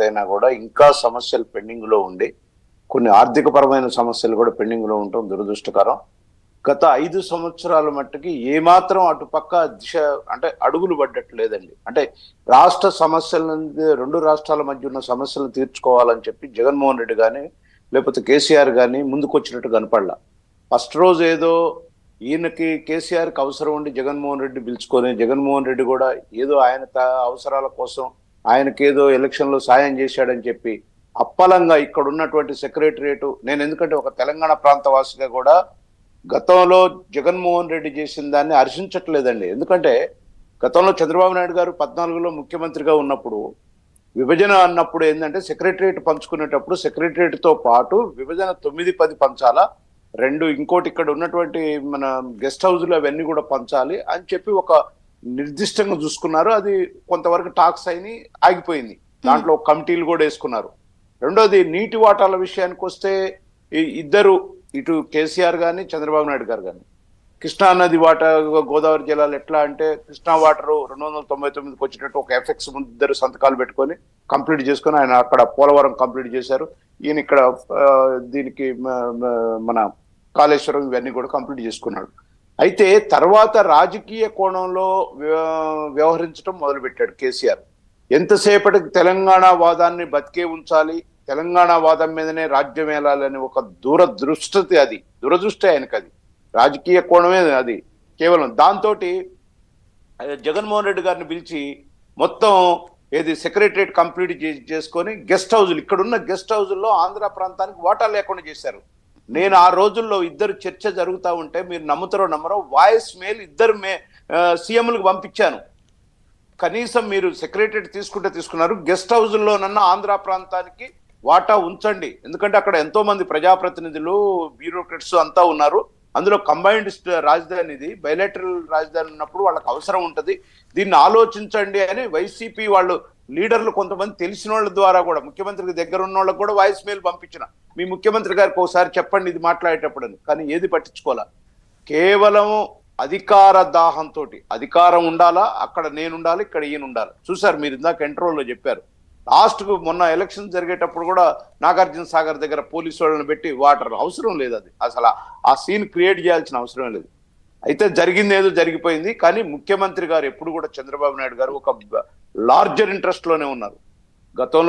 పూర్తయినా కూడా ఇంకా సమస్యలు పెండింగ్ లో ఉండి కొన్ని ఆర్థికపరమైన సమస్యలు కూడా పెండింగ్ లో ఉండటం దురదృష్టకరం. గత 5 సంవత్సరాల మట్టుకి ఏమాత్రం అటుపక్క దిశ అంటే అడుగులు పడ్డట్లేదండి. అంటే రాష్ట్ర సమస్యలను, రెండు రాష్ట్రాల మధ్య ఉన్న సమస్యలను తీర్చుకోవాలని చెప్పి జగన్మోహన్ రెడ్డి కానీ లేకపోతే కేసీఆర్ కానీ ముందుకొచ్చినట్టు కనపడలా. ఫస్ట్ రోజు ఏదో ఈయనకి కేసీఆర్కి అవసరం ఉండి జగన్మోహన్ రెడ్డి పిలుచుకొని, జగన్మోహన్ రెడ్డి కూడా ఏదో ఆయన అవసరాల కోసం ఆయనకేదో ఎలక్షన్లో సాయం చేశాడని చెప్పి అప్పలంగా ఇక్కడ ఉన్నటువంటి సెక్రటరియట్, నేను ఎందుకంటే ఒక తెలంగాణ ప్రాంత వాసిగా కూడా గతంలో జగన్మోహన్ రెడ్డి చేసిన దాన్ని హర్షించట్లేదండి. ఎందుకంటే గతంలో చంద్రబాబు నాయుడు గారు 14లో ముఖ్యమంత్రిగా ఉన్నప్పుడు విభజన అన్నప్పుడు ఏంటంటే సెక్రటరియట్ పంచుకునేటప్పుడు సెక్రటరియట్తో పాటు విభజన 9-10 పంచాలా, రెండు ఇంకోటి ఇక్కడ ఉన్నటువంటి మన గెస్ట్ హౌస్లు అవన్నీ కూడా పంచాలి అని చెప్పి ఒక నిర్దిష్టంగా చూసుకున్నారు. అది కొంతవరకు టాక్స్ అయినాయి, ఆగిపోయింది. దాంట్లో కమిటీలు కూడా వేసుకున్నారు. రెండోది నీటి వాటాల విషయానికి వస్తే ఇద్దరు, ఇటు కేసీఆర్ కానీ చంద్రబాబు నాయుడు గారు కానీ కృష్ణా నది వాటర్, గోదావరి జలాలు ఎట్లా అంటే కృష్ణా వాటర్ 299కి వచ్చేటట్టు ఒక ఎఫెక్స్ ఇద్దరు సంతకాలు పెట్టుకొని కంప్లీట్ చేసుకొని ఆయన అక్కడ పోలవరం కంప్లీట్ చేశారు. ఈయన ఇక్కడ దీనికి మన కాళేశ్వరం ఇవన్నీ కూడా కంప్లీట్ చేసుకున్నాడు. అయితే తర్వాత రాజకీయ కోణంలో వ్యవహరించడం మొదలుపెట్టాడు కేసీఆర్. ఎంతసేపటికి తెలంగాణ వాదాన్ని బతికే ఉంచాలి, తెలంగాణ వాదం మీదనే రాజ్యం వేలాలని ఒక దూరదృష్టి, అది దురదృష్టి ఆయనకు, అది రాజకీయ కోణమే అది కేవలం. దాంతో జగన్మోహన్ రెడ్డి గారిని పిలిచి మొత్తం ఏది సెక్రటరియట్ కంప్లీట్ చేసుకొని గెస్ట్ హౌజులు, ఇక్కడున్న గెస్ట్ హౌజుల్లో ఆంధ్ర ప్రాంతానికి వాటా లేకుండా చేశారు. నేను ఆ రోజుల్లో ఇద్దరు చర్చ జరుగుతూ ఉంటే మీరు నమ్ముతారో నమ్మరో వాయిస్ మెయిల్ ఇద్దరు సీఎంలకు పంపించాను. కనీసం మీరు సెక్రటరియట్ తీసుకున్నారు, గెస్ట్ హౌజుల్లోనన్నా ఆంధ్ర ప్రాంతానికి వాటా ఉంచండి. ఎందుకంటే అక్కడ ఎంతో మంది ప్రజాప్రతినిధులు, బ్యూరోక్రాట్స్ అంతా ఉన్నారు. అందులో కంబైన్డ్ రాజధాని, ఇది బైలేటరల్ రాజధాని ఉన్నప్పుడు వాళ్ళకి అవసరం ఉంటుంది, దీన్ని ఆలోచించండి అని వైసీపీ వాళ్ళు లీడర్లు కొంతమంది తెలిసిన వాళ్ళ ద్వారా కూడా ముఖ్యమంత్రికి దగ్గర ఉన్న వాళ్ళకి కూడా వాయిస్ మెయిల్ పంపించిన, మీ ముఖ్యమంత్రి గారికి ఒకసారి చెప్పండి ఇది మాట్లాడేటప్పుడు అని. కానీ ఏది పట్టించుకోవాలా, కేవలం అధికార దాహంతో, అధికారం ఉండాలా, అక్కడ నేను ఉండాలి, ఇక్కడ ఈయన ఉండాలి. చూసారు మీరు ఇందాక ఇంటర్వ్యూలో చెప్పారు. లాస్ట్కు మొన్న ఎలక్షన్ జరిగేటప్పుడు కూడా నాగార్జున సాగర్ దగ్గర పోలీసు వాళ్ళని పెట్టి వాటర్ అవసరం లేదు, అది అసలు ఆ సీన్ క్రియేట్ చేయాల్సిన అవసరం లేదు. అయితే జరిగింది ఏదో జరిగిపోయింది. కానీ ముఖ్యమంత్రి గారు ఎప్పుడు కూడా చంద్రబాబు నాయుడు గారు ఒక లార్జర్ ఇంట్రెస్ట్ లోనే ఉన్నారు. గతంలో